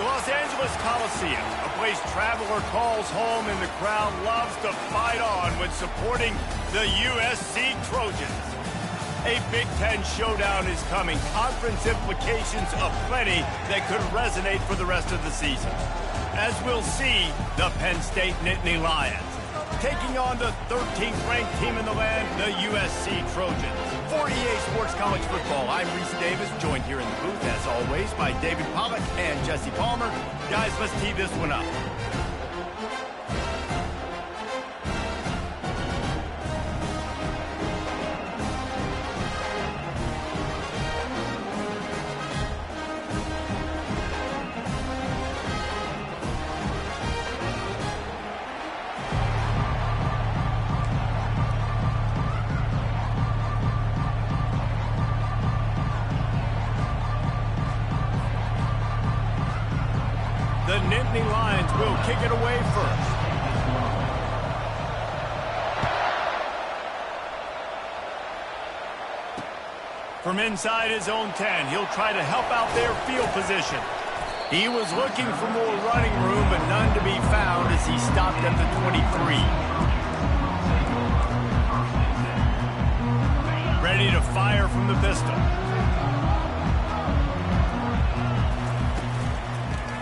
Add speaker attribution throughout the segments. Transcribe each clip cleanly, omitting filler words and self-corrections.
Speaker 1: The Los Angeles Coliseum, a place traveler calls home and the crowd loves to fight on when supporting the USC Trojans. A Big Ten showdown is coming. Conference implications aplenty that could resonate for the rest of the season. As we'll see, the Penn State Nittany Lions taking on the 13th ranked team in the land, the USC Trojans. For EA Sports College Football, I'm Reese Davis, joined here in the booth, as always, by David Pollack and Jesse Palmer. Guys, let's tee this one up. The Nittany Lions will kick it away first. From inside his own 10, he'll try to help out their field position. He was looking for more running room, but none to be found as he stopped at the 23. Ready to fire from the pistol.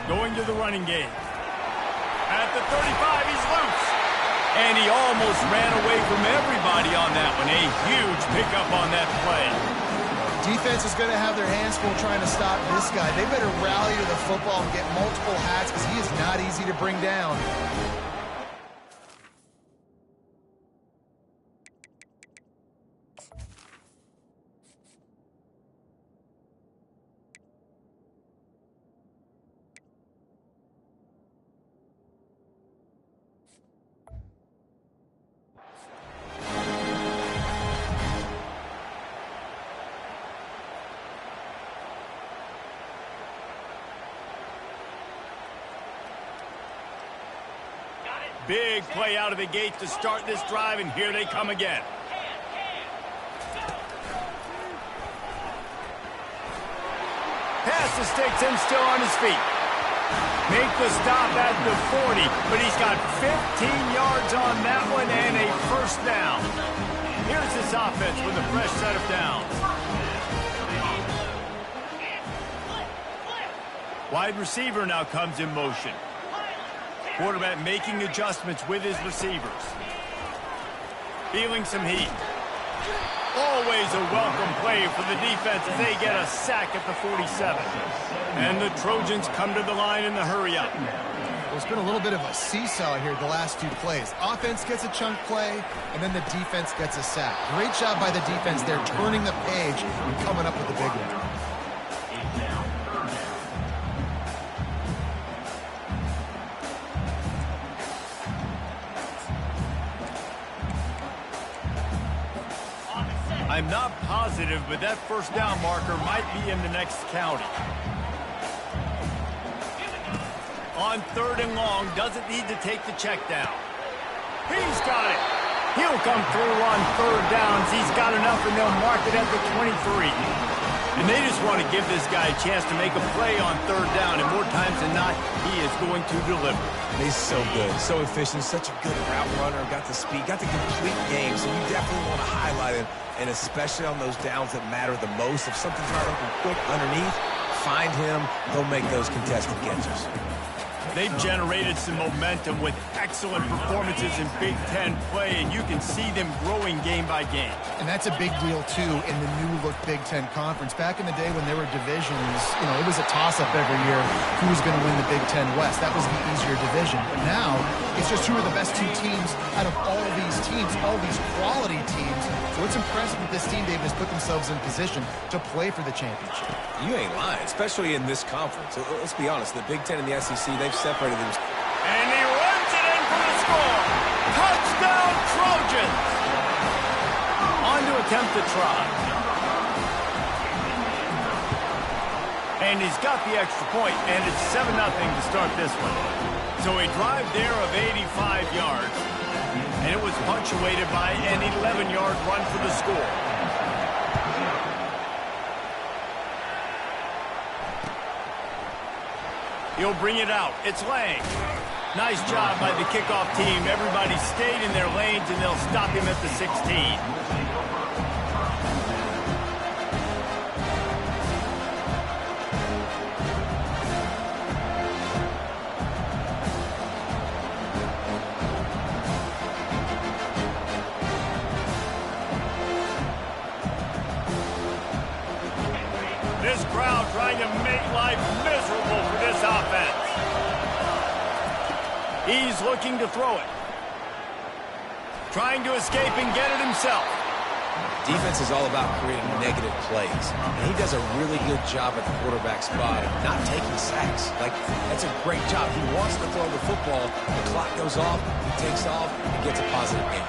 Speaker 1: Going to the running game. At the 35, he's loose. And he almost ran away from everybody on that one. A huge pickup on that play.
Speaker 2: Defense is going to have their hands full trying to stop this guy. They better rally to the football and get multiple hats because he is not easy to bring down.
Speaker 1: Big play out of the gate to start this drive, and here they come again. Pass mistakes him still on his feet. Make the stop at the 40, but he's got 15 yards on that one and a first down. Here's this offense with a fresh set of downs. Wide receiver now comes in motion. Quarterback making adjustments with his receivers. Feeling some heat. Always a welcome play for the defense as they get a sack at the 47. And the Trojans come to the line in the hurry-up.
Speaker 2: Well, it's been a little bit of a seesaw here the last two plays. Offense gets a chunk play, and then the defense gets a sack. Great job by the defense there, turning the page and coming up with the big one.
Speaker 1: I'm not positive, but that first down marker might be in the next county. On 3rd and long, doesn't need to take the check down. He's got it. He'll come through on 3rd downs. He's got enough, and they'll mark it at the 23. And they just want to give this guy a chance to make a play on 3rd down, and more times than not, he is going to deliver.
Speaker 3: He's so good, so efficient, such a good route runner, got the speed, got the complete game, so you definitely want to highlight him, and especially on those downs that matter the most. If something's not open quick underneath, find him, he'll make those contested catches.
Speaker 1: They've generated some momentum with excellent performances in Big Ten play, and you can see them growing game by game.
Speaker 2: And that's a big deal, too, in the new-look Big Ten Conference. Back in the day when there were divisions, you know, it was a toss-up every year who was going to win the Big Ten West. That was the easier division. But now, it's just who are the best two teams out of all these teams, all these quality teams. So it's impressive that this team, David, has put themselves in position to play for the championship.
Speaker 3: You ain't lying, especially in this conference. Let's be honest, the Big Ten and the SEC, they've separated them.
Speaker 1: And he runs it in for the score. Touchdown, Trojans. On to attempt the try. And he's got the extra point, and it's 7-0 to start this one. So a drive there of 85 yards, and it was punctuated by an 11-yard run for the score. He'll bring it out. It's Lang. Nice job by the kickoff team. Everybody stayed in their lanes, and they'll stop him at the 16. This crowd trying to make life miserable for this offense. He's looking to throw it. Trying to escape and get it himself.
Speaker 3: Defense is all about creating negative plays. And he does a really good job at the quarterback spot of not taking sacks. Like, that's a great job. He wants to throw the football. The clock goes off. He takes off and gets a positive gain.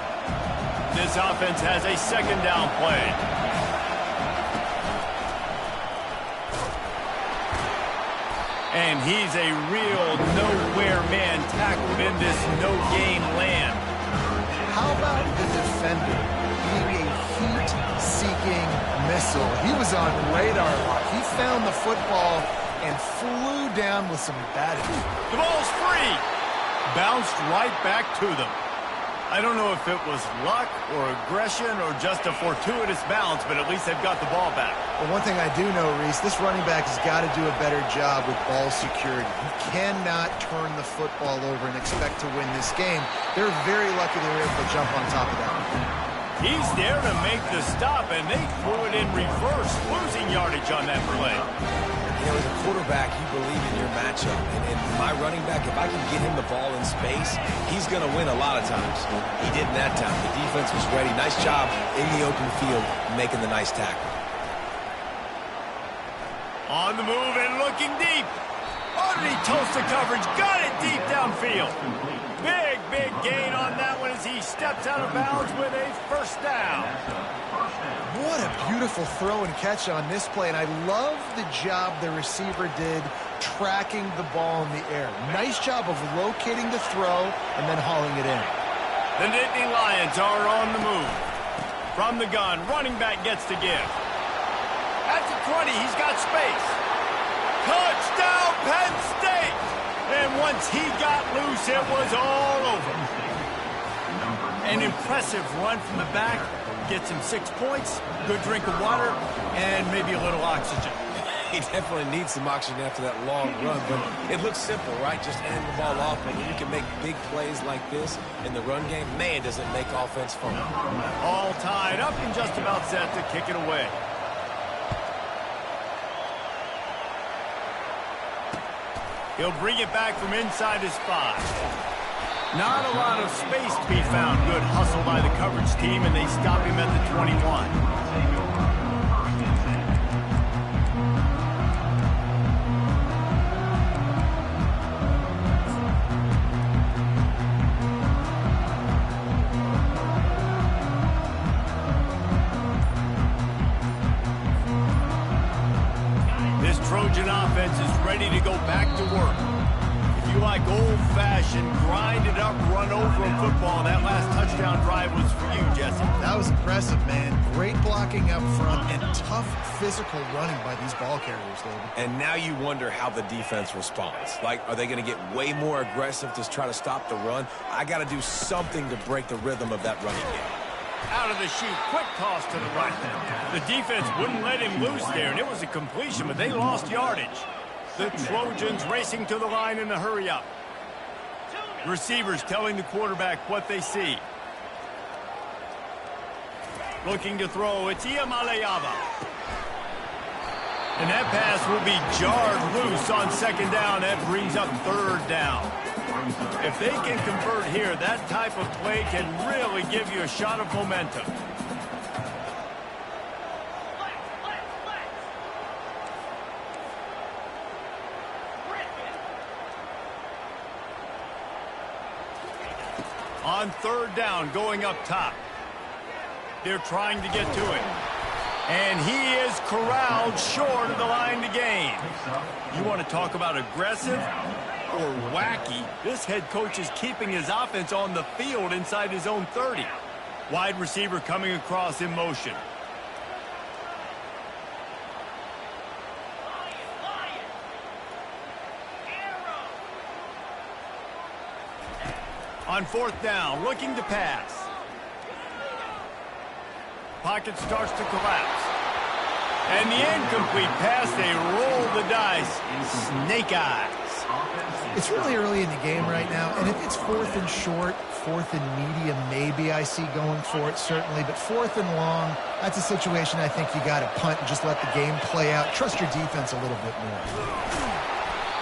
Speaker 1: This offense has a second down play. And he's a real nowhere man tackled in this no-game land.
Speaker 2: How about the defender being a heat-seeking missile? He was on radar lock. He found the football and flew down with some batting.
Speaker 1: The ball's free. Bounced right back to them. I don't know if it was luck or aggression or just a fortuitous bounce, but at least they've got the ball back.
Speaker 2: Well, one thing I do know, Reese, this running back has got to do a better job with ball security. You cannot turn the football over and expect to win this game. They're very lucky they were able to jump on top of that.
Speaker 1: He's there to make the stop, and they threw it in reverse, losing yardage on that play.
Speaker 3: You know, as a quarterback, you believe in your matchup. And my running back, if I can get him the ball in space, he's going to win a lot of times. He didn't that time. The defense was ready. Nice job in the open field making the nice tackle.
Speaker 1: On the move and looking deep. Oh, did he toast the coverage? Got it deep downfield. Big gain on that one as he steps out of bounds with a first down.
Speaker 2: What a beautiful throw and catch on this play, and I love the job the receiver did tracking the ball in the air. Nice job of locating the throw and then hauling it in.
Speaker 1: The Nittany Lions are on the move. From the gun, running back gets to give. At the 20, he's got space. Touchdown, Penn State! And once he got loose, it was all over. An impressive run from the back. Gets him 6 points, good drink of water, and maybe a little oxygen.
Speaker 3: He definitely needs some oxygen after that long run, but it looks simple, right? Just hand the ball off, but when you can make big plays like this in the run game, man, does it make offense fun.
Speaker 1: All tied up and just about set to kick it away. He'll bring it back from inside his 5. Not a lot of space to be found. Good hustle by the coverage team, and they stop him at the 21. This Trojan offense is ready to go back to work. If you like old-fashioned, grind-it-up, run-over football, that last touchdown drive was for you, Jesse.
Speaker 2: That was impressive, man. Great blocking up front and tough physical running by these ball carriers, David.
Speaker 3: And now you wonder how the defense responds. Like, are they going to get way more aggressive to try to stop the run? I got to do something to break the rhythm of that running game.
Speaker 1: Out of the chute, quick toss to the right. The defense wouldn't let him loose there, and it was a completion, but they lost yardage. The Trojans racing to the line in a hurry-up. Receivers telling the quarterback what they see. Looking to throw, it's Iamaleava. And that pass will be jarred loose on second down. That brings up third down. If they can convert here, that type of play can really give you a shot of momentum. On third down, going up top. They're trying to get to it. And he is corralled short of the line to gain. You want to talk about aggressive or wacky? This head coach is keeping his offense on the field inside his own 30. Wide receiver coming across in motion. On 4th down, looking to pass. Pocket starts to collapse. And the incomplete pass, they roll the dice. Snake eyes.
Speaker 2: It's really early in the game right now, and if it's 4th and short, 4th and medium, maybe I see going for it, certainly. But 4th and long, that's a situation I think you got to punt and just let the game play out. Trust your defense a little bit more.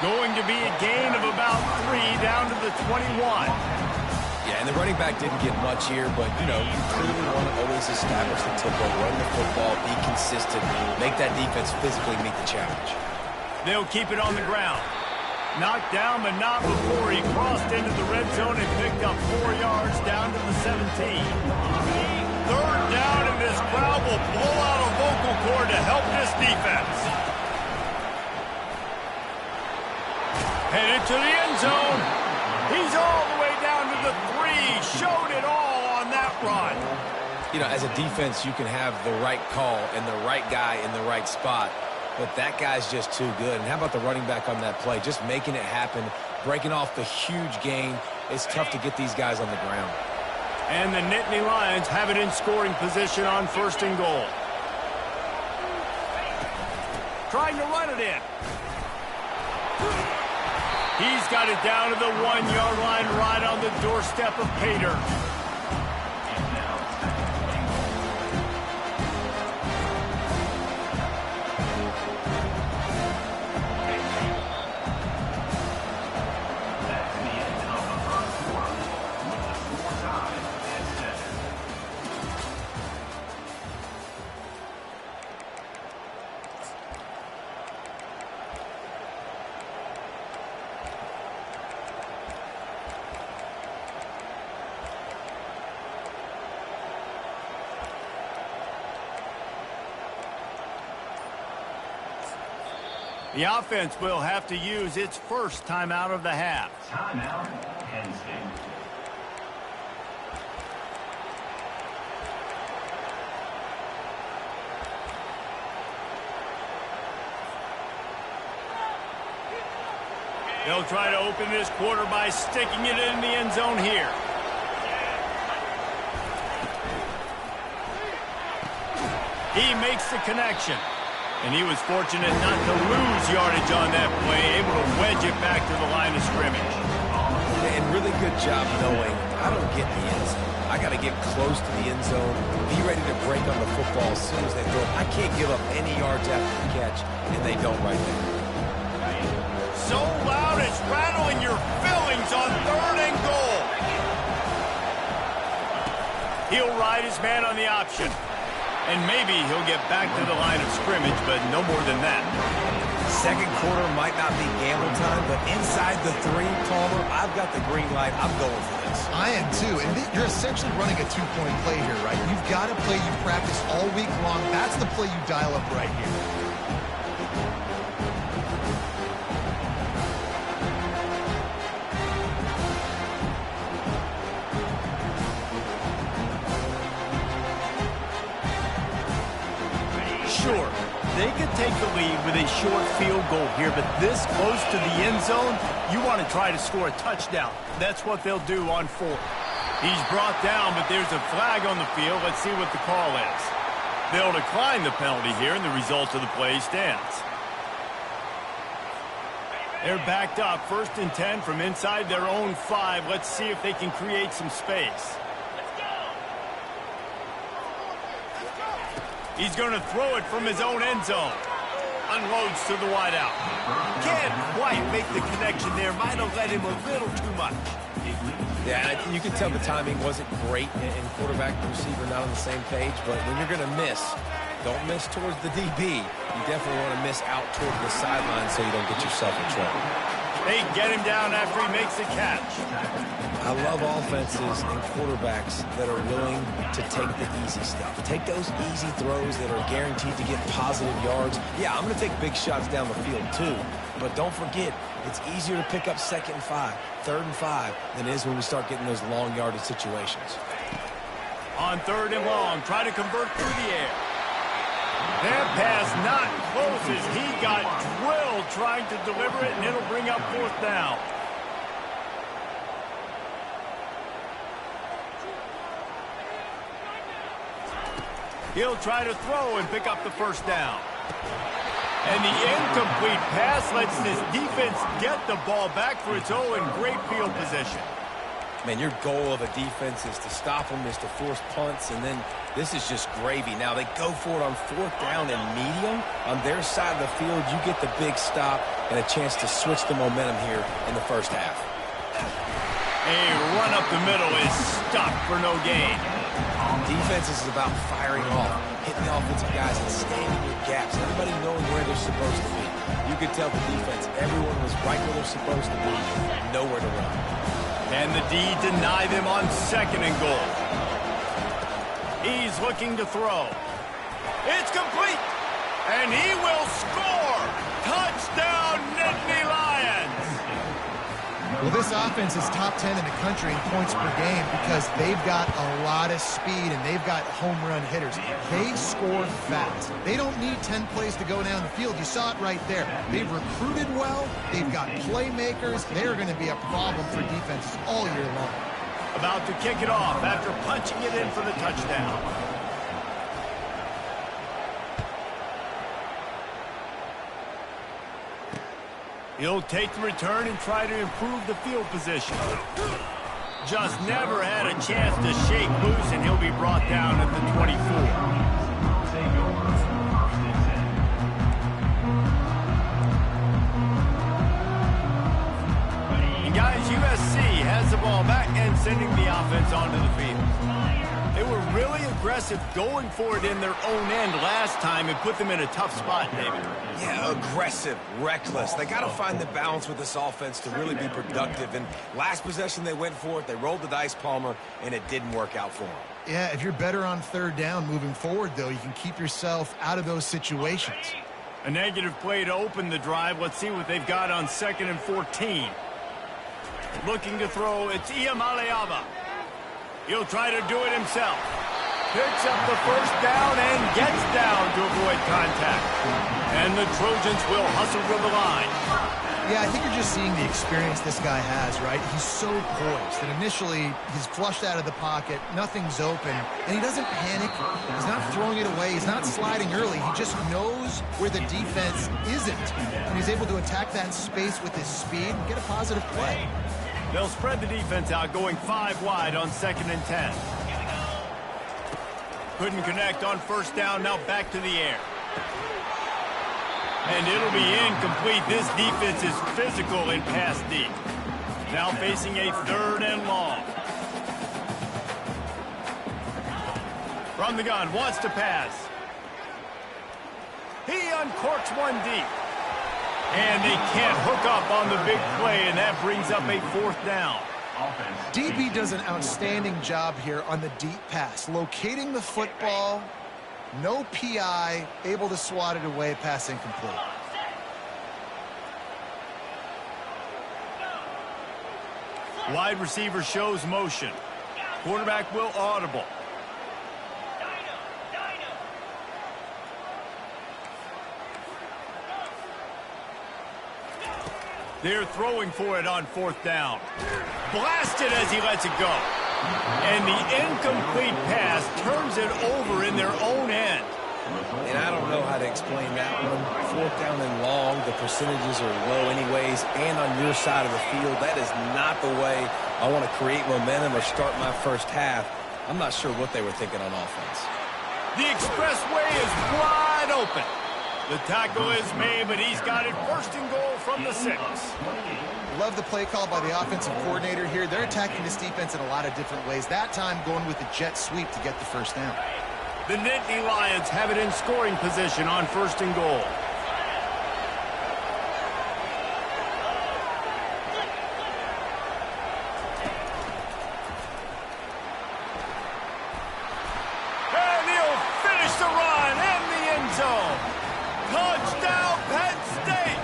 Speaker 1: Going to be a gain of about 3 down to the 21.
Speaker 3: Yeah, and the running back didn't get much here, but, you know, you clearly want to always establish the tempo, run the football, be consistent, make that defense physically meet the challenge.
Speaker 1: They'll keep it on the ground. Knocked down, but not before he crossed into the red zone and picked up 4 yards down to the 17. 3rd down, and this crowd will blow out a vocal cord to help this defense. Headed to the end zone. He's all the way down to the 3. Showed it all on that run.
Speaker 3: You know, as a defense, you can have the right call and the right guy in the right spot, but that guy's just too good. And how about the running back on that play? Just making it happen, breaking off the huge gain. It's tough to get these guys on the ground.
Speaker 1: And the Nittany Lions have it in scoring position on 1st and goal. Trying to run it in. He's got it down to the 1-yard line right on the doorstep of Pater. The offense will have to use its first timeout of the half.
Speaker 4: Timeout, Penn State.
Speaker 1: They'll try to open this quarter by sticking it in the end zone here. He makes the connection. And he was fortunate not to lose yardage on that play, able to wedge it back to the line of scrimmage.
Speaker 3: And really good job knowing I don't get in the end zone. I got to get close to the end zone, be ready to break on the football as soon as they throw it. I can't give up any yards after the catch, and they don't right there.
Speaker 1: So loud it's rattling your fillings on 3rd and goal. He'll ride his man on the option. And maybe he'll get back to the line of scrimmage, but no more than that.
Speaker 3: Second quarter might not be gamble time, but inside the 3, Palmer, I've got the green light. I'm going for this.
Speaker 2: I am too. And you're essentially running a 2-point play here, right? You've got a play you practice all week long. That's the play you dial up right here.
Speaker 1: Sure, they could take the lead with a short field goal here, but this close to the end zone, you want to try to score a touchdown. That's what they'll do on 4th. He's brought down, but there's a flag on the field. Let's see what the call is. They'll decline the penalty here, and the result of the play stands. They're backed up, 1st and 10 from inside their own 5. Let's see if they can create some space. He's going to throw it from his own end zone. Unloads to the wideout. Can't quite make the connection there. Might have let him a little too much.
Speaker 3: Yeah, you can tell the timing wasn't great, and quarterback and receiver not on the same page, but when you're going to miss, don't miss towards the DB. You definitely want to miss out toward the sideline so you don't get yourself in trouble.
Speaker 1: They get him down after he makes the catch.
Speaker 3: I love offenses and quarterbacks that are willing to take the easy stuff. Take those easy throws that are guaranteed to get positive yards. Yeah, I'm going to take big shots down the field too, but don't forget, it's easier to pick up 2nd and 5, 3rd and 5 than it is when we start getting those long yardage situations.
Speaker 1: On 3rd and long, try to convert through the air. That pass not close as he got drilled trying to deliver it, and it'll bring up 4th down. He'll try to throw and pick up the first down. And the incomplete pass lets this defense get the ball back for its own great field position.
Speaker 3: Man, your goal of a defense is to stop them, is to force punts, and then this is just gravy. Now, they go for it on 4th down and medium. On their side of the field, you get the big stop and a chance to switch the momentum here in the first half.
Speaker 1: A run up the middle is stopped for no gain.
Speaker 3: Defense is about firing off, hitting the offensive guys and staying in your gaps. Everybody knowing where they're supposed to be. You could tell the defense, everyone was right where they're supposed to be, nowhere to run.
Speaker 1: And the D deny them on 2nd and goal. He's looking to throw. It's complete. And he will score. Touchdown, Nittany Lions.
Speaker 2: Well, this offense is top 10 in the country in points per game because they've got a lot of speed and they've got home run hitters. They score fast. They don't need 10 plays to go down the field. You saw it right there. They've recruited well. They've got playmakers. They're going to be a problem for defenses all year long.
Speaker 1: About to kick it off after punching it in for the touchdown. He'll take the return and try to improve the field position. Just never had a chance to shake loose, and he'll be brought down at the 24. And guys, USC has the ball back and sending the offense onto the field. They were really aggressive going for it in their own end last time and put them in a tough spot, David.
Speaker 3: Yeah, aggressive, reckless. They got to find the balance with this offense to really be productive. And last possession, they went for it. They rolled the dice, Palmer, and it didn't work out for them.
Speaker 2: Yeah, if you're better on 3rd down moving forward, though, you can keep yourself out of those situations.
Speaker 1: A negative play to open the drive. Let's see what they've got on 2nd and 14. Looking to throw, it's Iamaleava. He'll try to do it himself. Picks up the first down and gets down to avoid contact. And the Trojans will hustle to the line.
Speaker 2: Yeah, I think you're just seeing the experience this guy has, right? He's so poised that initially he's flushed out of the pocket, nothing's open, and he doesn't panic. He's not throwing it away. He's not sliding early. He just knows where the defense isn't, and he's able to attack that space with his speed and get a positive play.
Speaker 1: They'll spread the defense out, going 5 wide on 2nd and 10. Couldn't connect on 1st down, now back to the air. And it'll be incomplete. This defense is physical in pass deep. Now facing a 3rd and long. From the gun, wants to pass. He uncorks one deep. And they can't hook up on the big play, and that brings up a 4th down.
Speaker 2: DB does an outstanding job here on the deep pass, locating the football, no PI, able to swat it away, pass incomplete.
Speaker 1: Wide receiver shows motion. Quarterback will audible. They're throwing for it on 4th down. Blasted as he lets it go. And the incomplete pass turns it over in their own end.
Speaker 3: And I don't know how to explain that one. 4th down and long, the percentages are low anyways, and on your side of the field, that is not the way I want to create momentum or start my first half. I'm not sure what they were thinking on offense.
Speaker 1: The expressway is wide open. The tackle is made, but he's got it 1st and goal from the 6.
Speaker 2: Love the play call by the offensive coordinator here. They're attacking this defense in a lot of different ways. That time going with the jet sweep to get the 1st down.
Speaker 1: The Nittany Lions have it in scoring position on 1st and goal. And he'll finish the run in the end zone. Touchdown, Penn State!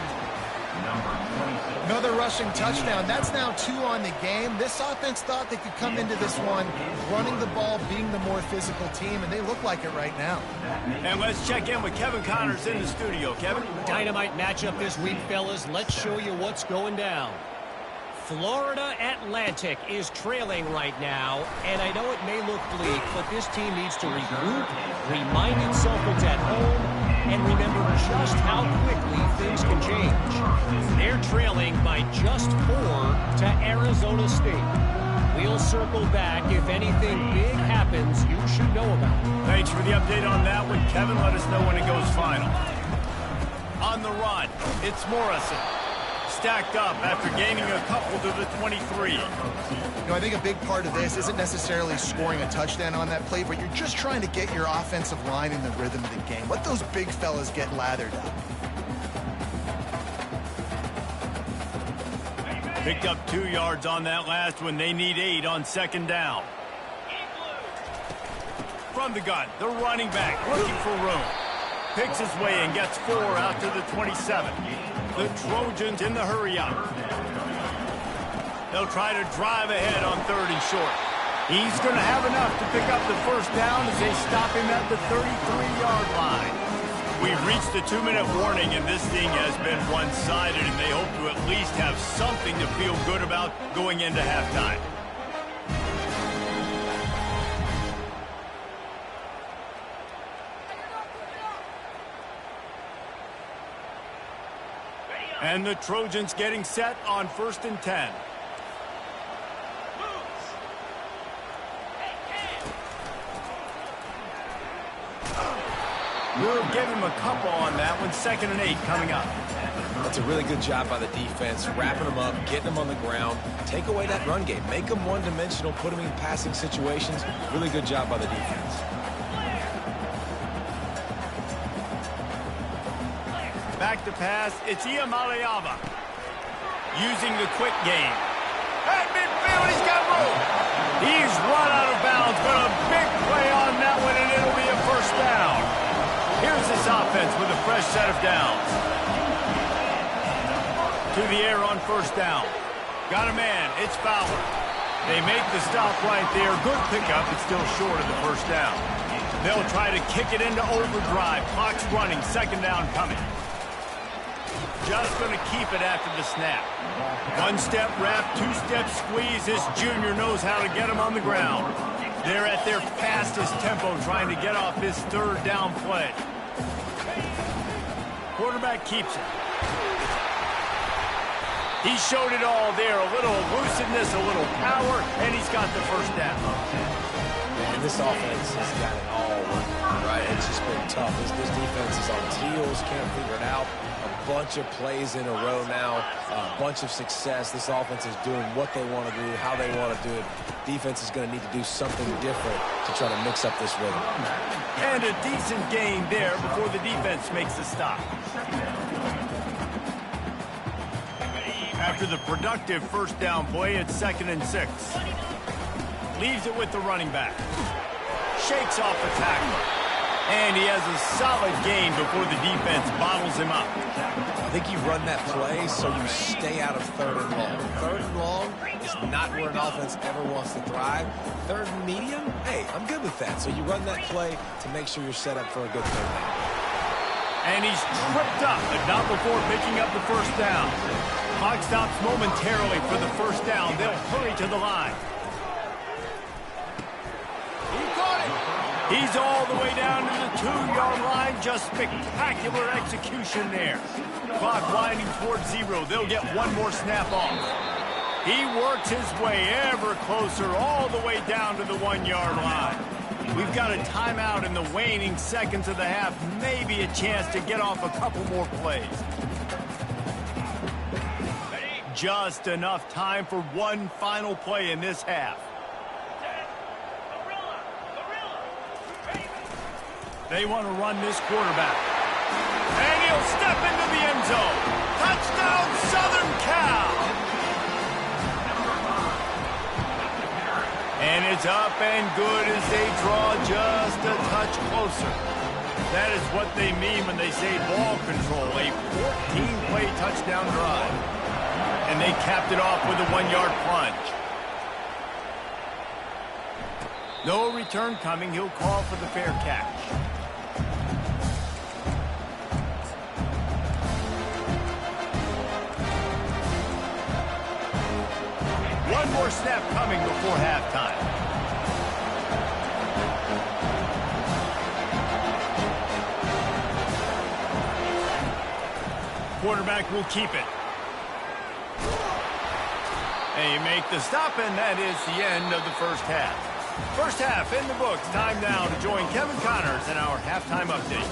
Speaker 2: Another rushing touchdown. That's now 2 on the game. This offense thought they could come into this one running the ball, being the more physical team, and they look like it right now.
Speaker 1: And let's check in with Kevin Connors in the studio. Kevin?
Speaker 5: Dynamite matchup this week, fellas. Let's show you what's going down. Florida Atlantic is trailing right now, and I know it may look bleak, but this team needs to regroup, remind itself it's at home, and remember just how quickly things can change. They're trailing by just 4 to Arizona State. We'll circle back. If anything big happens, you should know about it.
Speaker 1: Thanks for the update on that one, Kevin. Let us know when it goes final. On the run, it's Morrison. Stacked up after gaining a couple to the 23.
Speaker 2: You know, I think a big part of this isn't necessarily scoring a touchdown on that play, but you're just trying to get your offensive line in the rhythm of the game. Let those big fellas get lathered up.
Speaker 1: Picked up 2 yards on that last one. They need 8 on second down. From the gun, the running back looking for room. Picks his way and gets 4 out to the 27. The Trojans in the hurry-up. They'll try to drive ahead on 3rd and short. He's going to have enough to pick up the first down as they stop him at the 33-yard line. We've reached the 2-minute warning, and this thing has been one-sided, and they hope to at least have something to feel good about going into halftime. And the Trojans getting set on 1st and 10. We'll give him a couple on that one. 2nd and 8 coming up.
Speaker 3: That's a really good job by the defense, wrapping them up, getting them on the ground. Take away that run game. Make them one-dimensional, put them in passing situations. Really good job by the defense.
Speaker 1: Back to pass, it's Iamaleava. Using the quick game. At midfield, he's got room. He's run out of bounds, but a big play on that one, and it'll be a first down. Here's this offense with a fresh set of downs. To the air on 1st down. Got a man, it's Fowler. They make the stop right there. Good pickup, but still short of the first down. They'll try to kick it into overdrive. Clock's running, 2nd down coming. Just going to keep it after the snap. 1-step wrap, 2-step squeeze. This junior knows how to get him on the ground. They're at their fastest tempo trying to get off this 3rd down play. Quarterback keeps it. He showed it all there. A little elusiveness, a little power, and he's got the first down.
Speaker 3: And this offense has got it all working, right? It's just been tough. This defense is on its heels, can't figure it out. A bunch of plays in a row now, a bunch of success. This offense is doing what they want to do, how they want to do it. Defense is going to need to do something different to try to mix up this rhythm.
Speaker 1: And a decent gain there before the defense makes the stop. After the productive 1st down play, it's 2nd and 6. Leaves it with the running back. Shakes off the tackler. And he has a solid gain before the defense bottles him up.
Speaker 3: I think you run that play so you stay out of 3rd and long. 3rd and long is not where an offense ever wants to thrive. 3rd and medium, hey, I'm good with that. So you run that play to make sure you're set up for a good 3rd down.
Speaker 1: And he's tripped up, but not before picking up the first down. Clock stops momentarily for the first down. They'll hurry to the line. He's all the way down to the 2-yard line. Just spectacular execution there. Clock winding towards 0. They'll get one more snap off. He works his way ever closer all the way down to the 1-yard line. We've got a timeout in the waning seconds of the half. Maybe a chance to get off a couple more plays. Just enough time for one final play in this half. They want to run this quarterback. And he'll step into the end zone. Touchdown, Southern Cal! And it's up and good as they draw just a touch closer. That is what they mean when they say ball control. A 14-play touchdown drive. And they capped it off with a 1-yard plunge. No return coming. He'll call for the fair catch. more snap coming before halftime. Quarterback will keep it. They make the stop, and that is the end of the first half. First half in the books. Time now to join Kevin Connors in our halftime update.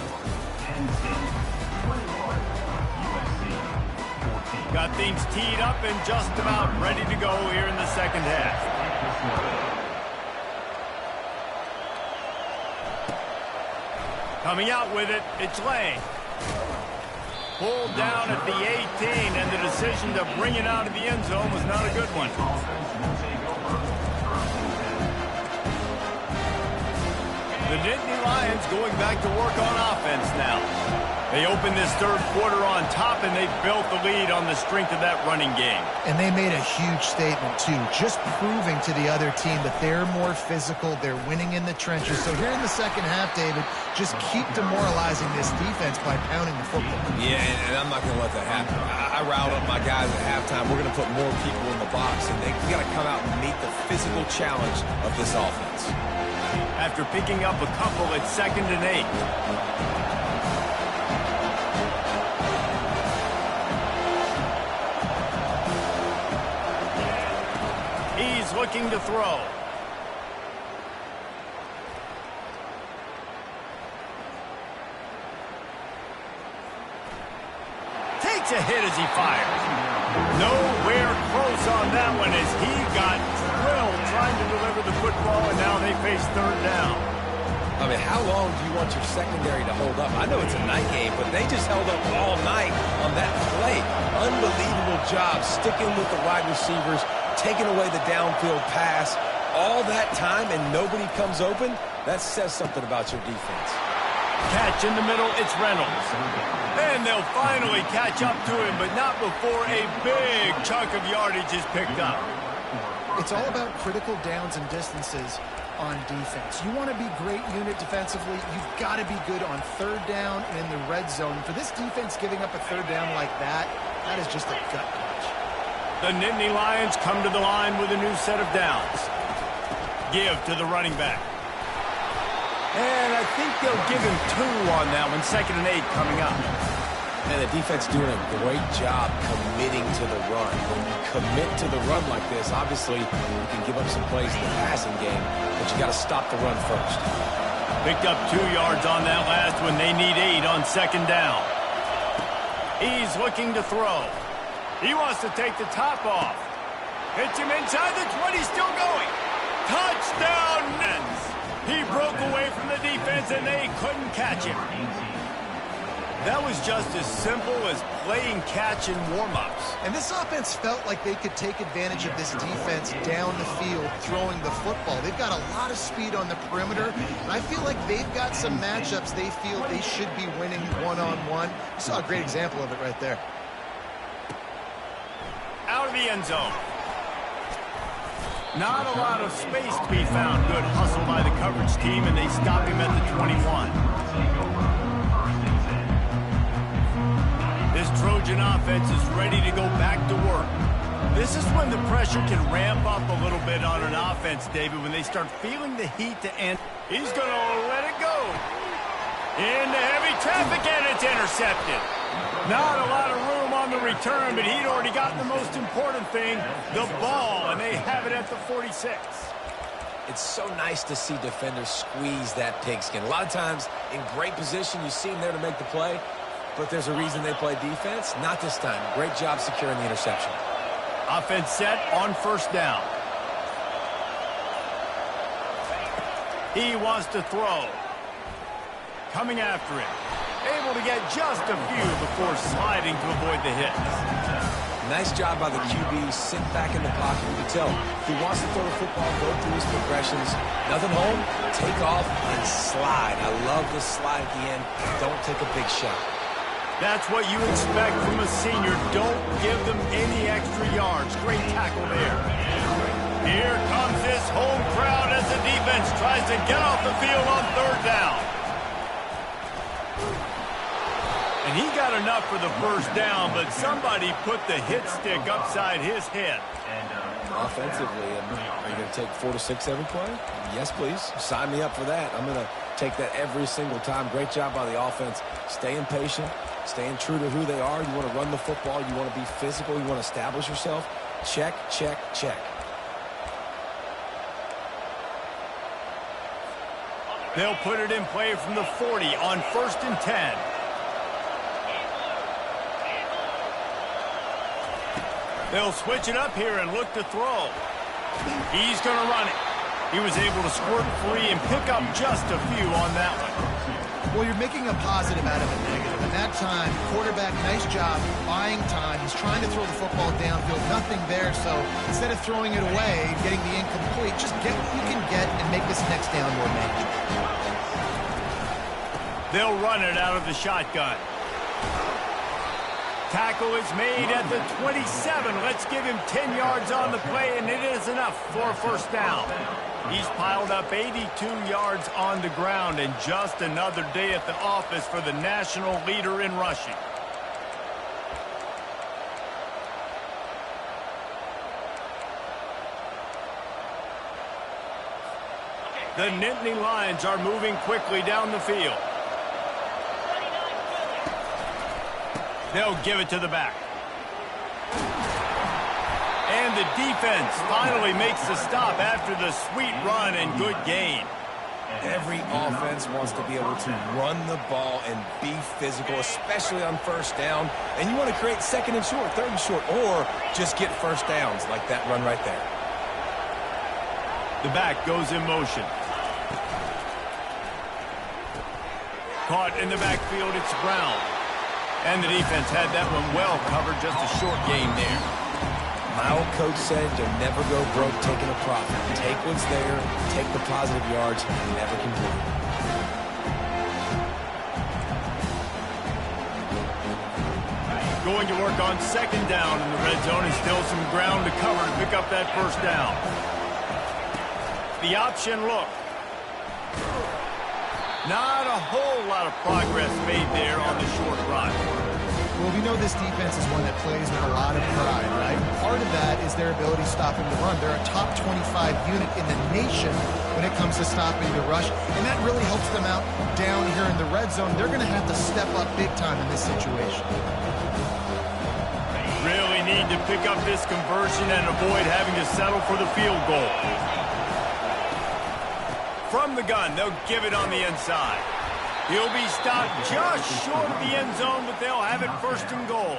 Speaker 1: Got things teed up and just about ready to go here in the second half. Coming out with it, it's Lang. Pulled down at the 18, and the decision to bring it out of the end zone was not a good one. The Nittany Lions going back to work on offense now. They opened this third quarter on top, and they built the lead on the strength of that running game. And they made a huge statement, too, just proving to the other team that they're more physical, they're winning in the trenches. So here in the second half, David, just keep demoralizing this defense by pounding the football.
Speaker 3: Yeah, and I'm not going to let that happen. I riled up my guys at halftime. We're going to put more people in the box, and we got to come out and meet the physical challenge of this offense. After picking up a couple at 2nd and 8. Looking to throw. Takes a hit as he fires. Nowhere close on that one as he got drilled trying to deliver the football, and now they face third down. I mean, how long do you want your secondary to hold up? I know it's a night game, but they just held up all night on that play. Unbelievable job sticking with the wide receivers, taking away the downfield pass, all that time and nobody comes open. That says something about your defense. Catch in the middle, it's Reynolds. And they'll finally catch up to him, but not before a big chunk of yardage is picked up.
Speaker 2: It's all about critical downs and distances on defense. You want to be great unit defensively, you've got to be good on third down and in the red zone. For this defense giving up a third down like that, that is just a gut punch.
Speaker 1: The Nittany Lions come to the line with a new set of downs. Give to the running back. And I think they'll give him 2 on that one. 2nd and 8 coming up. And the defense doing a great job committing to the run. When you commit to the run like this, obviously you can give up some plays in the passing game, but you got to stop the run first. Picked up 2 yards on that last one. They need 8 on 2nd down. He's looking to throw. He wants to take the top off. Hits him inside the 20, still going. Touchdown, Nets! He broke away from the defense, and they couldn't catch him. That was just as simple as playing catch in warm-ups.
Speaker 2: And this offense felt like they could take advantage of this defense down the field, throwing the football. They've got a lot of speed on the perimeter, and I feel like they've got some matchups they feel they should be winning one-on-one. You saw a great example of it right there.
Speaker 1: Out of the end zone. Not a lot of space to be found. Good hustle by the coverage team, and they stop him at the 21. This Trojan offense is ready to go back to work. This is when the pressure can ramp up a little bit on an offense, David, when they start feeling the heat to end. He's going to let it go. Into heavy traffic, and it's intercepted. Not a lot of room on the return, but he'd already gotten the most important thing, the ball, and they have it at the 46.
Speaker 3: It's so nice to see defenders squeeze that pigskin. A lot of times, in great position, you see them there to make the play, but there's a reason they play defense. Not this time. Great job securing the interception.
Speaker 1: Offense set on 1st down. He wants to throw. Coming after it. Able to get just a few before sliding to avoid the hits.
Speaker 3: Nice job by the QB. Sit back in the pocket. You can tell he wants to throw the football, go through his progressions. Nothing home, take off, and slide. I love the slide at the end. Don't take a big shot.
Speaker 1: That's what you expect from a senior. Don't give them any extra yards. Great tackle there. Here comes this home crowd as the defense tries to get off the field on 3rd down. And he got enough for the 1st down, but somebody put the hit stick upside his head.
Speaker 3: offensively. And are you going to take 4 to 6 every play? Yes, please. Sign me up for that. I'm going to take that every single time. Great job by the offense. Staying patient, staying true to who they are. You want to run the football. You want to be physical. You want to establish yourself. Check, check, check.
Speaker 1: They'll put it in play from the 40 on 1st and 10. They'll switch it up here and look to throw. He's going to run it. He was able to squirt free and pick up just a few on that one.
Speaker 2: Well, you're making a positive out of a negative. And that time, quarterback, nice job, buying time. He's trying to throw the football downfield. Nothing there, so instead of throwing it away, getting the incomplete, just get what you can get and make this next down more manageable.
Speaker 1: They'll run it out of the shotgun. Tackle is made at the 27. Let's give him 10 yards on the play, and it is enough for a 1st down. He's piled up 82 yards on the ground, and just another day at the office for the national leader in rushing. The Nittany Lions are moving quickly down the field. They'll give it to the back. And the defense finally makes the stop after the sweet run and good gain.
Speaker 3: Every offense wants to be able to run the ball and be physical, especially on 1st down. And you want to create 2nd and short, 3rd and short, or just get 1st downs like that run right there.
Speaker 1: The back goes in motion. Caught in the backfield, it's Brown. And the defense had that one well covered, just a short gain there.
Speaker 3: My old coach said you'll never go broke taking a profit. Take what's there, take the positive yards, never complain.
Speaker 1: Going to work on 2nd down in the red zone, and still some ground to cover to pick up that 1st down. The option look. Not a whole lot of progress made there on the short run.
Speaker 2: Well, we know this defense is one that plays with a lot of pride, right? Part of that is their ability stopping the run. They're a top 25 unit in the nation when it comes to stopping the rush, and that really helps them out down here in the red zone. They're going to have to step up big time in this situation.
Speaker 1: Really need to pick up this conversion and avoid having to settle for the field goal. From the gun, they'll give it on the inside. He'll be stopped just short of the end zone, but they'll have it 1st and goal.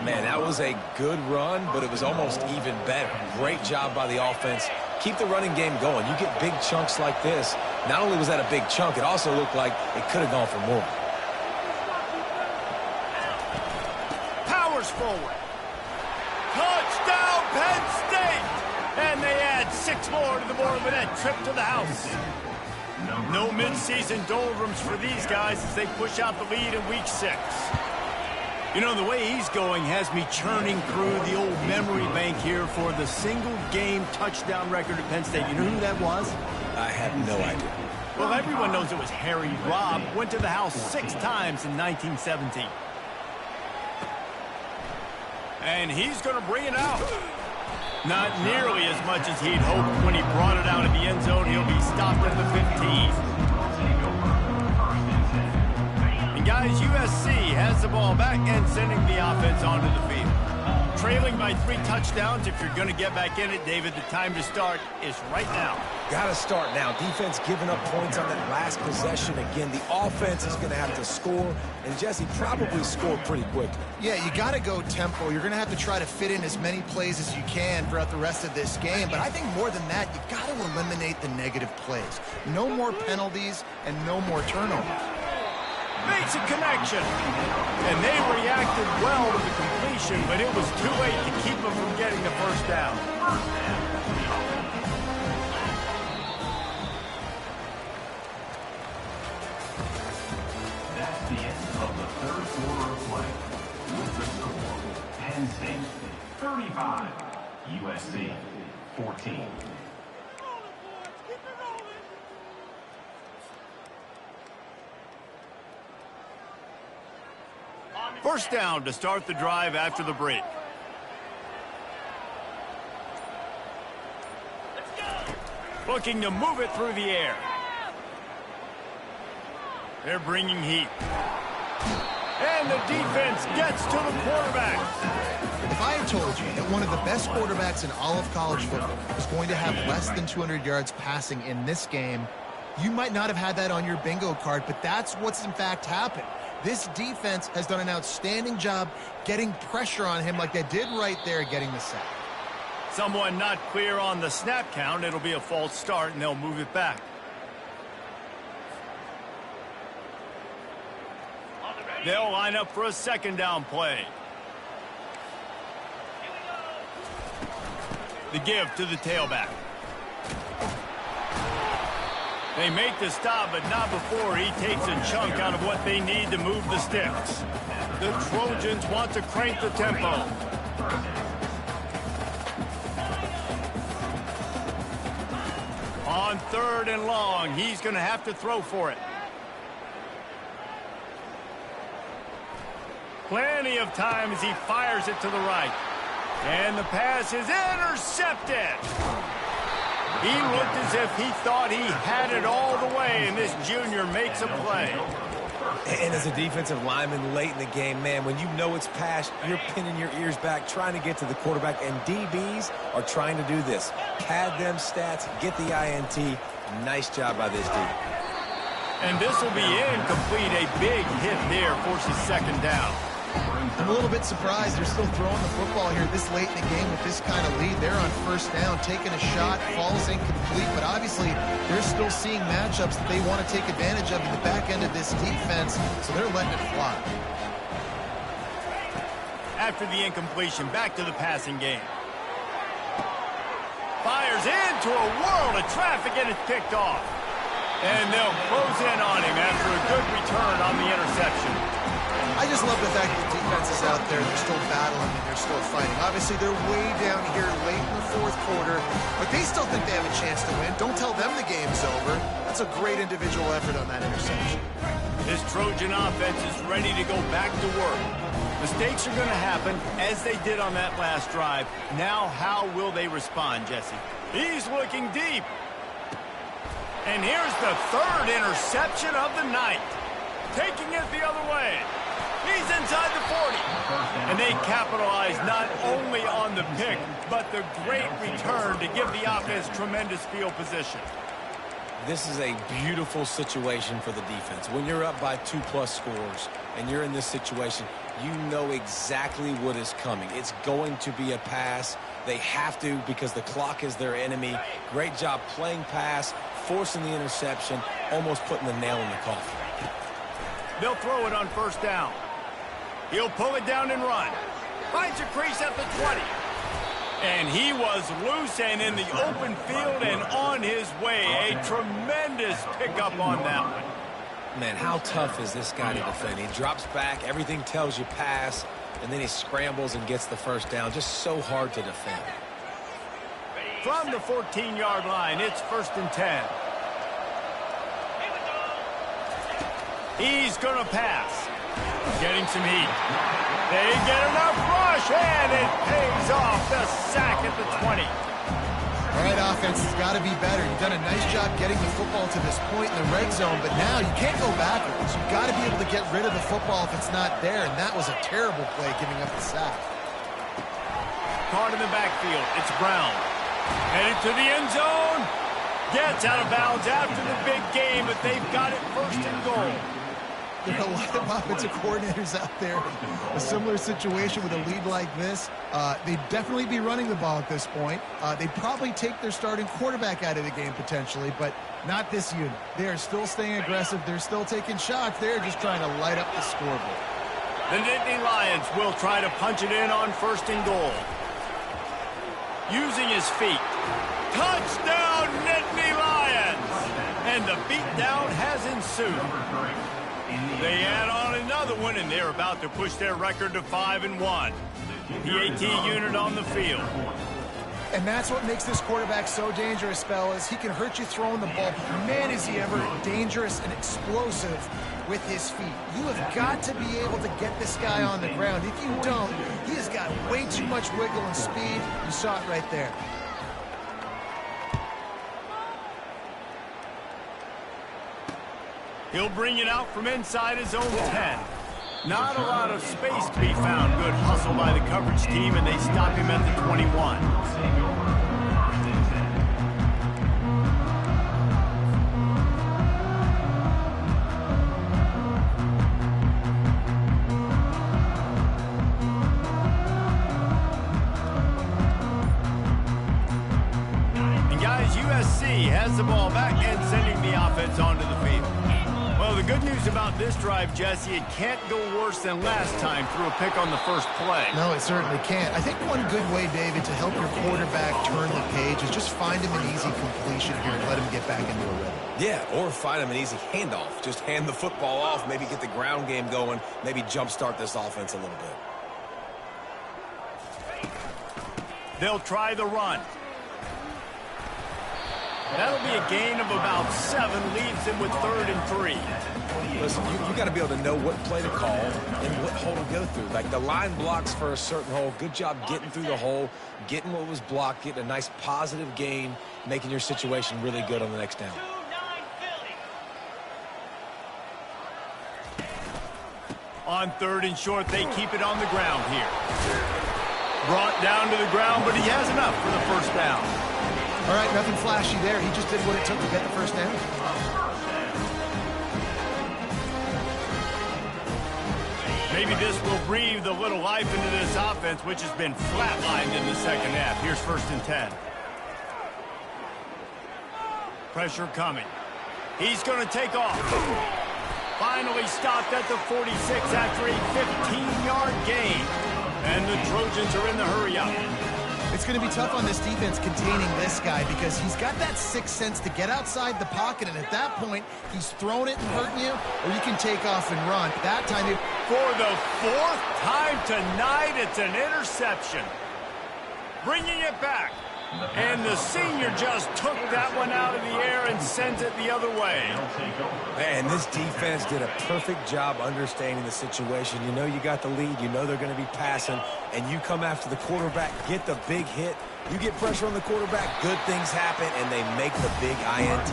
Speaker 3: Man, that was a good run, but it was almost even better. Great job by the offense. Keep the running game going. You get big chunks like this. Not only was that a big chunk, it also looked like it could have gone for more.
Speaker 1: Powers forward. Touchdown, Penn State! And they add 6 more to the board with that trip to the house. No midseason doldrums for these guys as they push out the lead in week 6. You know, the way he's going has me churning through the old memory bank here for the single-game touchdown record at Penn State. You know who that was?
Speaker 3: I have no idea.
Speaker 1: Well, everyone knows it was Harry Robb. Went to the house 6 times in 1917. And he's going to bring it out. Not nearly as much as he'd hoped when he brought it out of the end zone. He'll be stopped at the 15. And guys, USC has the ball back and sending the offense onto the field. Trailing by 3 touchdowns. If you're going to get back in it, David, the time to start is right now.
Speaker 3: Got to start now. Defense giving up points on that last possession. Again, the offense is going to have to score, and Jesse probably scored pretty quickly.
Speaker 2: Yeah, you got to go tempo. You're going to have to try to fit in as many plays as you can throughout the rest of this game. But I think more than that, you got to eliminate the negative plays. No more penalties and no more turnovers.
Speaker 1: Makes a connection. And they reacted well to the completion, but it was too late to keep them from getting the 1st down.
Speaker 4: That's the end of the 3rd quarter of play. With the score, Penn State 35, USC 14.
Speaker 1: 1st down to start the drive after the break. Looking to move it through the air. They're bringing heat. And the defense gets to the quarterback.
Speaker 2: If I had told you that one of the best quarterbacks in all of college football was going to have less than 200 yards passing in this game, you might not have had that on your bingo card, but that's what's in fact happened. This defense has done an outstanding job getting pressure on him like they did right there, getting the sack.
Speaker 1: Someone not clear on the snap count. It'll be a false start, and they'll move it back. They'll line up for a second down play. The give to the tailback. They make the stop, but not before he takes a chunk out of what they need to move the sticks. The Trojans want to crank the tempo. On 3rd and long, he's going to have to throw for it. Plenty of time as he fires it to the right. And the pass is intercepted. He looked as if he thought he had it all the way, and this junior makes a play.
Speaker 3: And as a defensive lineman late in the game, man, when you know it's past, you're pinning your ears back, trying to get to the quarterback, and DBs are trying to do this. Pad them stats, get the INT. Nice job by this dude.
Speaker 1: And this will be incomplete. A big hit there forces second down.
Speaker 2: I'm a little bit surprised they're still throwing the football here this late in the game with this kind of lead. They're on 1st down, taking a shot, falls incomplete, but obviously they're still seeing matchups that they want to take advantage of in the back end of this defense, so they're letting it fly.
Speaker 1: After the incompletion, back to the passing game. Fires into a world of traffic, and it's picked off. And they'll close in on him after a good return on the interception.
Speaker 2: I just love the fact that the defense is out there. They're still battling and they're still fighting. Obviously, they're way down here late in the 4th quarter, but they still think they have a chance to win. Don't tell them the game's over. That's a great individual effort on that interception.
Speaker 1: This Trojan offense is ready to go back to work. Mistakes are going to happen, as they did on that last drive. Now, how will they respond, Jesse? He's looking deep. And here's the 3rd interception of the night. Taking it the other way. He's inside the 40. And they capitalize not only on the pick, but the great return to give the offense tremendous field position.
Speaker 3: This is a beautiful situation for the defense. When you're up by 2+ scores and you're in this situation, you know exactly what is coming. It's going to be a pass. They have to because the clock is their enemy. Great job playing pass, forcing the interception, almost putting the nail in the coffin.
Speaker 1: They'll throw it on 1st down. He'll pull it down and run. Finds a crease at the 20. And he was loose and in the open field and on his way. A tremendous pickup on that one.
Speaker 3: Man, how tough is this guy to defend? He drops back, everything tells you pass, and then he scrambles and gets the 1st down. Just so hard to defend.
Speaker 1: From the 14-yard line, it's 1st and 10. He's going to pass. Getting some heat. They get enough rush, and it pays off. The sack at the 20.
Speaker 2: All right, offense has got to be better. You've done a nice job getting the football to this point in the red zone, but now you can't go backwards. You've got to be able to get rid of the football if it's not there, and that was a terrible play, giving up the sack.
Speaker 1: Caught in the backfield. It's Brown. Headed to the end zone. Gets out of bounds after the big game, but they've got it 1st and goal.
Speaker 2: There are a lot of offensive coordinators out there. A similar situation with a lead like this. They'd definitely be running the ball at this point. They'd probably take their starting quarterback out of the game potentially, but not this unit. They are still staying aggressive. They're still taking shots. They're just trying to light up the scoreboard.
Speaker 1: The Nittany Lions will try to punch it in on 1st and goal. Using his feet. Touchdown, Nittany Lions! And the beatdown has ensued. They add on another one, and they're about to push their record to 5-1. The AT unit on the field.
Speaker 2: And that's what makes this quarterback so dangerous, fellas. He can hurt you throwing the ball, but man, is he ever dangerous and explosive with his feet. You have got to be able to get this guy on the ground. If you don't, he has got way too much wiggle and speed. You saw it right there.
Speaker 1: He'll bring it out from inside his own 10. Not a lot of space to be found. Good hustle by the coverage team, and they stop him at the 21. USC has the ball back and sending the offense onto the field. Well, the good news about this drive, Jesse, it can't go worse than last time through a pick on the first play.
Speaker 2: No, it certainly can't. I think one good way, David, to help your quarterback turn the page is just find him an easy completion here and let him get back into a rhythm.
Speaker 3: Yeah, or find him an easy handoff. Just hand the football off, maybe get the ground game going, maybe jumpstart this offense a little bit.
Speaker 1: They'll try the run. That'll be a gain of about 7, leaves him with 3rd and 3.
Speaker 3: Listen, you got to be able to know what play to call and what hole to go through. Like the line blocks for a certain hole. Good job getting through the hole, getting what was blocked, getting a nice positive gain, making your situation really good on the next down.
Speaker 1: On 3rd and short, they keep it on the ground here. Brought down to the ground, but he has enough for the first down.
Speaker 2: All right, nothing flashy there. He just did what it took to get the first down.
Speaker 1: Maybe this will breathe a little life into this offense, which has been flatlined in the second half. Here's 1st and 10. Pressure coming. He's going to take off. Finally stopped at the 46 after a 15-yard gain. And the Trojans are in the hurry-up.
Speaker 2: It's going to be tough on this defense containing this guy because he's got that sixth sense to get outside the pocket, and at that point, he's throwing it and hurting you, or you can take off and run. That time,
Speaker 1: for the 4th time tonight, it's an interception. Bringing it back. And the senior just took that one out of the air and sends it the other way.
Speaker 3: Man, this defense did a perfect job understanding the situation. You know you got the lead. You know they're going to be passing. And you come after the quarterback, get the big hit. You get pressure on the quarterback, good things happen, and they make the big INT.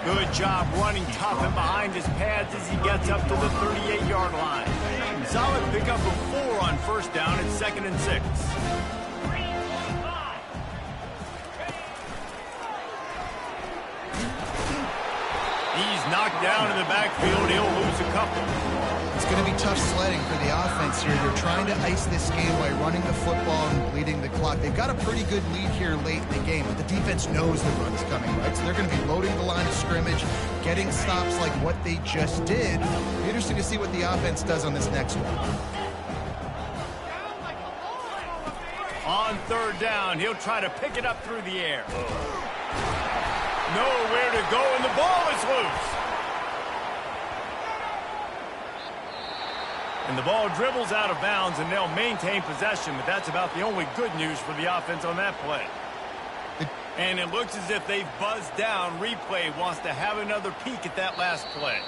Speaker 1: Good job running tough and behind his pads as he gets up to the 38-yard line. Solid pickup of 4 on 1st down and 2nd and 6. He's knocked down in the backfield. He'll lose a couple.
Speaker 2: It's going to be tough sledding for the offense here. They're trying to ice this game by running the football and bleeding the clock. They've got a pretty good lead here late in the game, but the defense knows the run's coming, right? So they're going to be loading the line of scrimmage, getting stops like what they just did. It'll be interesting to see what the offense does on this next one.
Speaker 1: On 3rd down, he'll try to pick it up through the air. Nowhere to go, and the ball is loose. And the ball dribbles out of bounds, and they'll maintain possession, but that's about the only good news for the offense on that play. And it looks as if they've buzzed down. Replay wants to have another peek at that last play.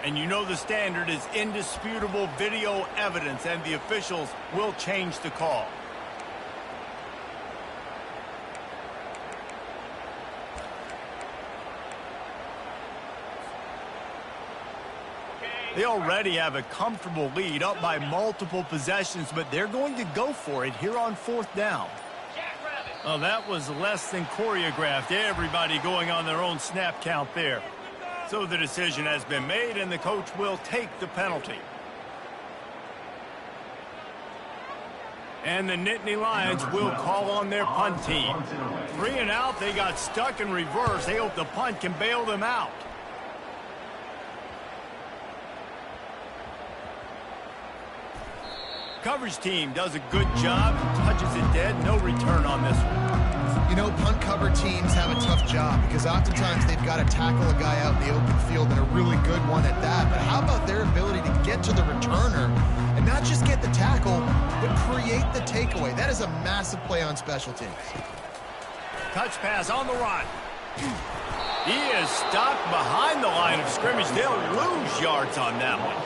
Speaker 1: And you know the standard is indisputable video evidence, and the officials will change the call. They already have a comfortable lead, up by multiple possessions, but they're going to go for it here on 4th down. Oh, that was less than choreographed. Everybody going on their own snap count there. So the decision has been made, and the coach will take the penalty. And the Nittany Lions will call on their punt team. 3 and out, they got stuck in reverse. They hope the punt can bail them out. Coverage team does a good job, touches it dead, no return on this one.
Speaker 2: You know, punt cover teams have a tough job because oftentimes they've got to tackle a guy out in the open field, and a really good one at that. But how about their ability to get to the returner and not just get the tackle, but create the takeaway? That is a massive play on special teams.
Speaker 1: Touch pass on the run. He is stopped behind the line of scrimmage. They'll lose yards on that one.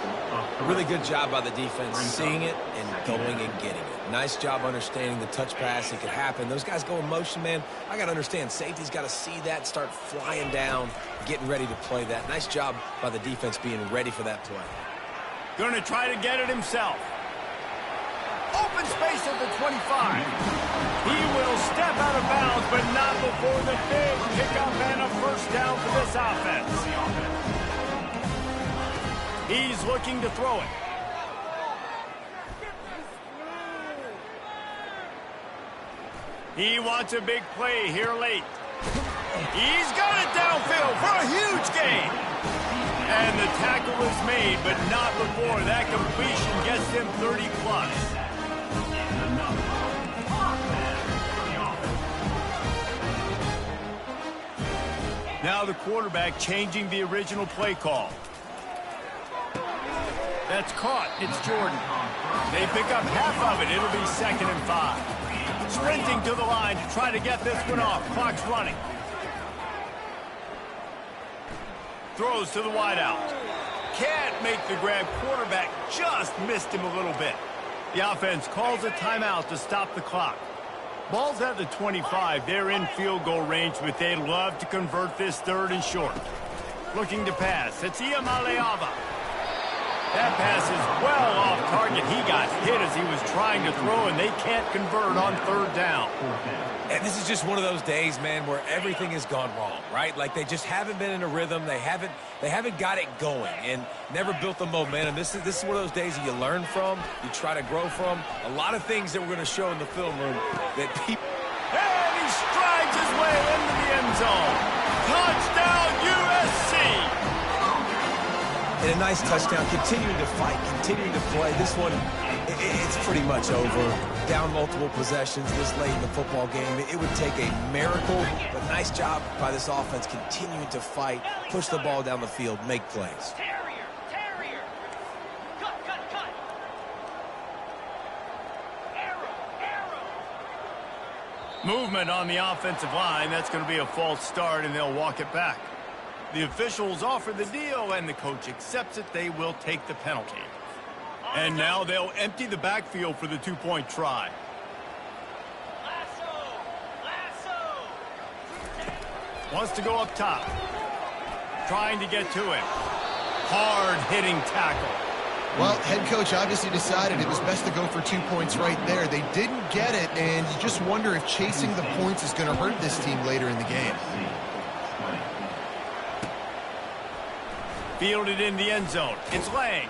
Speaker 3: A really good job by the defense, seeing it and going and getting it. Nice job understanding the touch pass. It could happen. Those guys go in motion, man. I got to understand, safety's got to see that, start flying down, getting ready to play that. Nice job by the defense being ready for that play.
Speaker 1: Going to try to get it himself. Open space at the 25. He will step out of bounds, but not before the big pickup and a first down for this offense. He's looking to throw it. He wants a big play here late. He's got it downfield for a huge gain. And the tackle is made, but not before that completion gets him 30+. Now the quarterback changing the original play call. That's caught. It's Jordan. They pick up half of it. It'll be 2nd and 5. Sprinting to the line to try to get this one off. Clock's running. Throws to the wideout. Can't make the grab. Quarterback just missed him a little bit. The offense calls a timeout to stop the clock. Ball's at the 25. They're in field goal range, but they'd love to convert this 3rd and short. Looking to pass. It's Iamaleava. That pass is well off target. He got hit as he was trying to throw, and they can't convert on 3rd down.
Speaker 3: And this is just one of those days, man, where everything has gone wrong, right? Like they just haven't been in a rhythm. They haven't got it going and never built the momentum. This is one of those days that you learn from, you try to grow from. A lot of things that we're going to show in the film room that people...
Speaker 1: And he strides his way into the end zone. Touchdown, USC!
Speaker 3: And a nice touchdown, continuing to fight, continuing to play. This one, it's pretty much over. Down multiple possessions this late in the football game. It would take a miracle, but nice job by this offense continuing to fight, push the ball down the field, make plays.
Speaker 5: Terrier. Cut. Arrow.
Speaker 1: Movement on the offensive line. That's going to be a false start, and they'll walk it back. The officials offer the deal, and the coach accepts it. They will take the penalty. And now they'll empty the backfield for the 2-point try.
Speaker 5: Lasso.
Speaker 1: Wants to go up top. Trying to get to him. Hard-hitting tackle.
Speaker 2: Well, head coach obviously decided it was best to go for 2 points right there. They didn't get it, and you just wonder if chasing the points is going to hurt this team later in the game.
Speaker 1: Fielded in the end zone. It's Lang.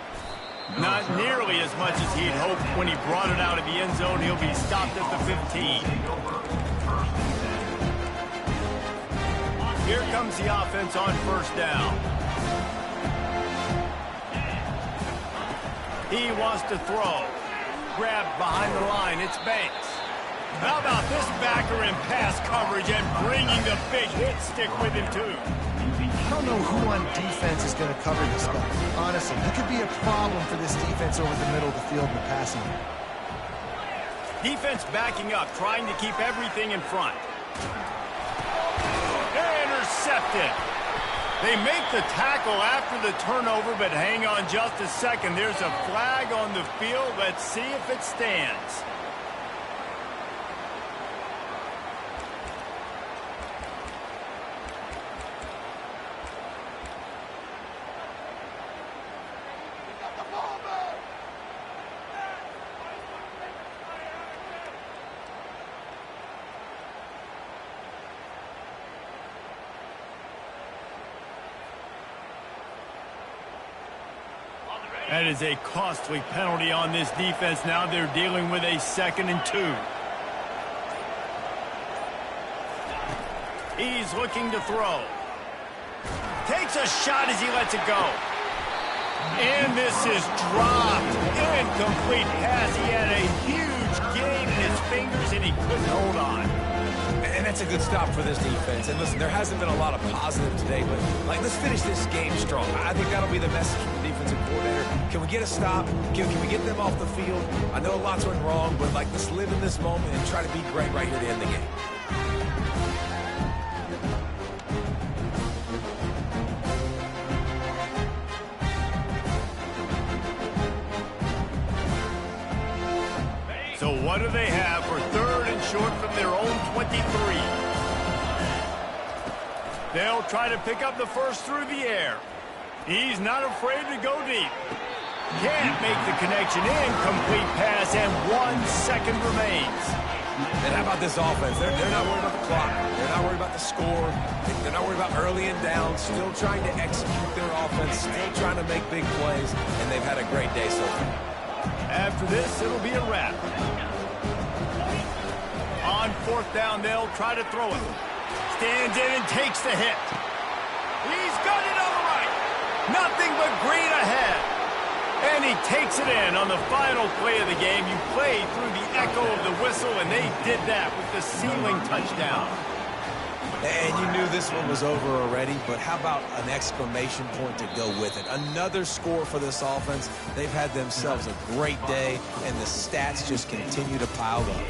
Speaker 1: Not nearly as much as he'd hoped when he brought it out of the end zone. He'll be stopped at the 15. Here comes the offense on 1st down. He wants to throw. Grabbed behind the line. It's Banks. How about this backer in pass coverage and bringing the big hit stick with him, too?
Speaker 2: I don't know who on defense is going to cover this guy. Honestly, he could be a problem for this defense over the middle of the field in the passing game.
Speaker 1: Defense backing up, trying to keep everything in front. Intercepted. They make the tackle after the turnover, but hang on just a second. There's a flag on the field. Let's see if it stands. That is a costly penalty on this defense. Now they're dealing with a 2nd and 2. He's looking to throw. Takes a shot as he lets it go. And this is dropped. Incomplete pass. He had a huge gain in his fingers, and he couldn't hold on.
Speaker 3: And that's a good stop for this defense. And listen, there hasn't been a lot of positive today, but let's finish this game strong. I think that'll be the message from the defensive coordinator. Can we get a stop? Can we get them off the field? I know lots went wrong, but let's live in this moment and try to be great right here to end the game.
Speaker 1: What do they have for 3rd and short from their own 23? They'll try to pick up the first through the air. He's not afraid to go deep. Can't make the connection. Incomplete pass, and 1 second remains.
Speaker 3: And how about this offense? They're not worried about the clock. They're not worried about the score. They're not worried about early and down. Still trying to execute their offense. Still trying to make big plays. And they've had a great day so far.
Speaker 1: After this, it'll be a wrap. On 4th down, they'll try to throw it. Stands in and takes the hit. He's got it on the right. Nothing but green ahead. And he takes it in on the final play of the game. You play through the echo of the whistle, and they did that with the ceiling touchdown.
Speaker 3: And you knew this one was over already, but how about an exclamation point to go with it? Another score for this offense. They've had themselves a great day, and the stats just continue to pile up.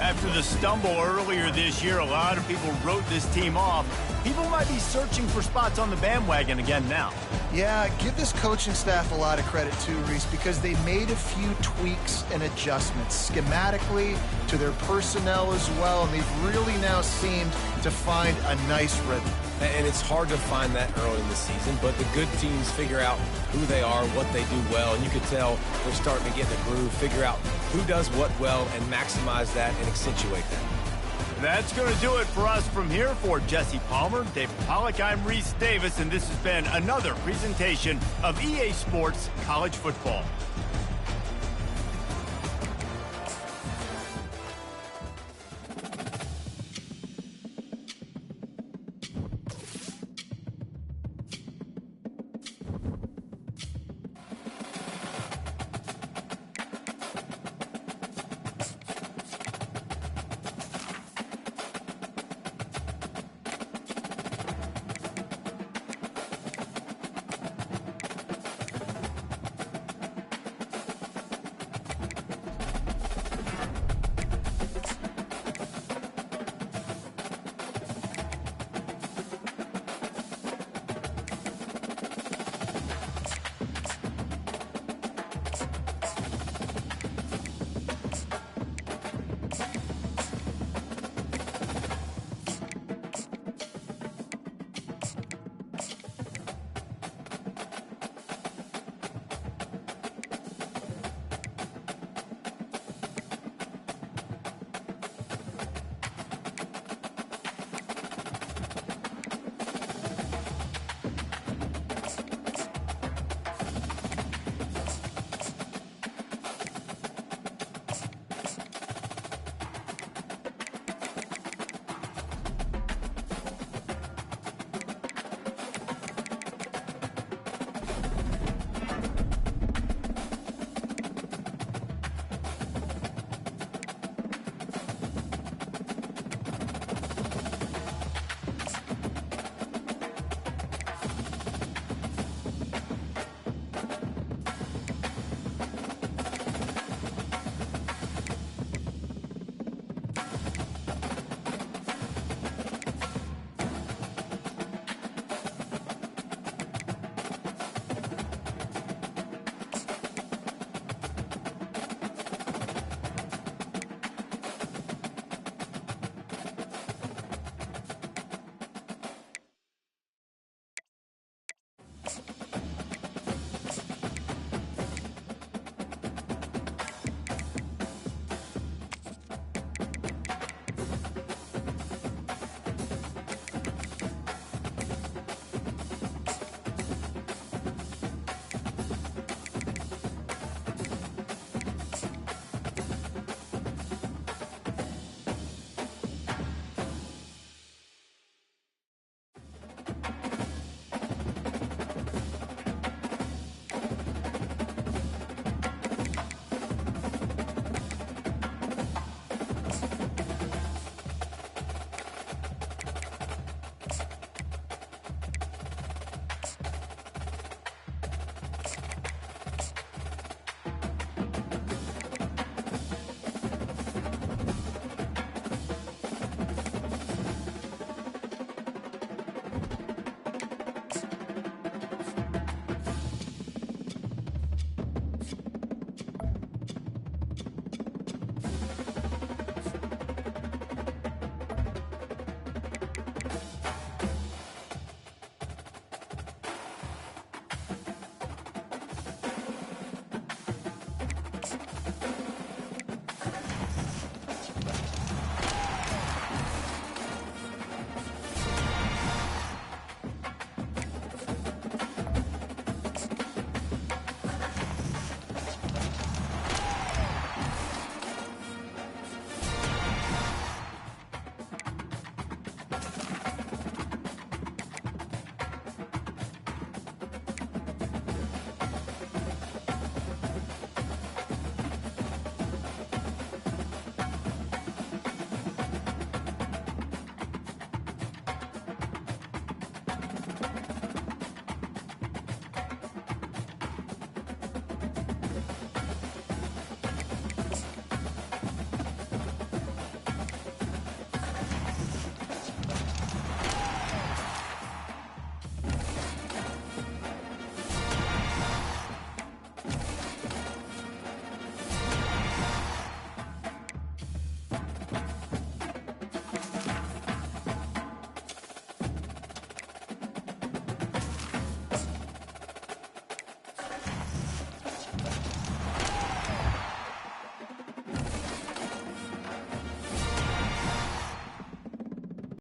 Speaker 1: After the stumble earlier this year, a lot of people wrote this team off. People might be searching for spots on the bandwagon again now.
Speaker 2: Yeah, give this coaching staff a lot of credit too, Reese, because they made a few tweaks and adjustments schematically to their personnel as well, and they've really now seemed to find a nice rhythm.
Speaker 3: And it's hard to find that early in the season, but the good teams figure out who they are, what they do well, and you could tell they're starting to get in the groove, figure out who does what well, and maximize that and accentuate that.
Speaker 1: That's going to do it for us from here. For Jesse Palmer, David Pollack, I'm Reese Davis, and this has been another presentation of EA Sports College Football.